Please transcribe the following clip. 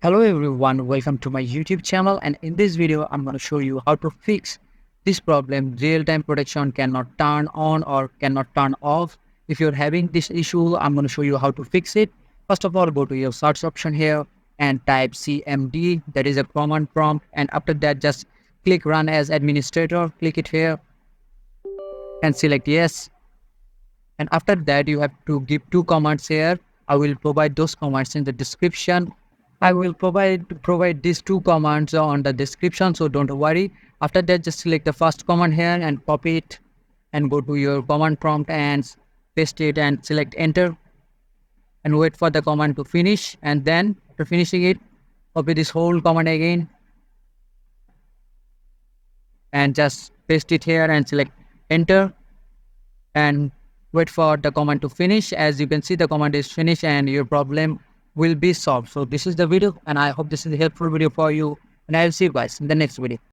Hello everyone, welcome to my YouTube channel, and in this video I'm going to show you how to fix this problem. Real-time protection cannot turn on or cannot turn off. If you're having this issue, I'm going to show you how to fix it. First of all, go to your search option here and type cmd, that is a command prompt, and after that just click run as administrator, click it here and select yes. And after that you have to give two commands here. I will provide those commands in the description. I will provide these two commands on the description, so don't worry. After that, just select the first command here and copy it and go to your command prompt and paste it and select enter and wait for the command to finish. And then after finishing it, copy this whole command again and just paste it here and select enter and wait for the command to finish. As you can see, the command is finished and your problem will be solved. So this is the video, and I hope this is a helpful video for you, and I will see you guys in the next video.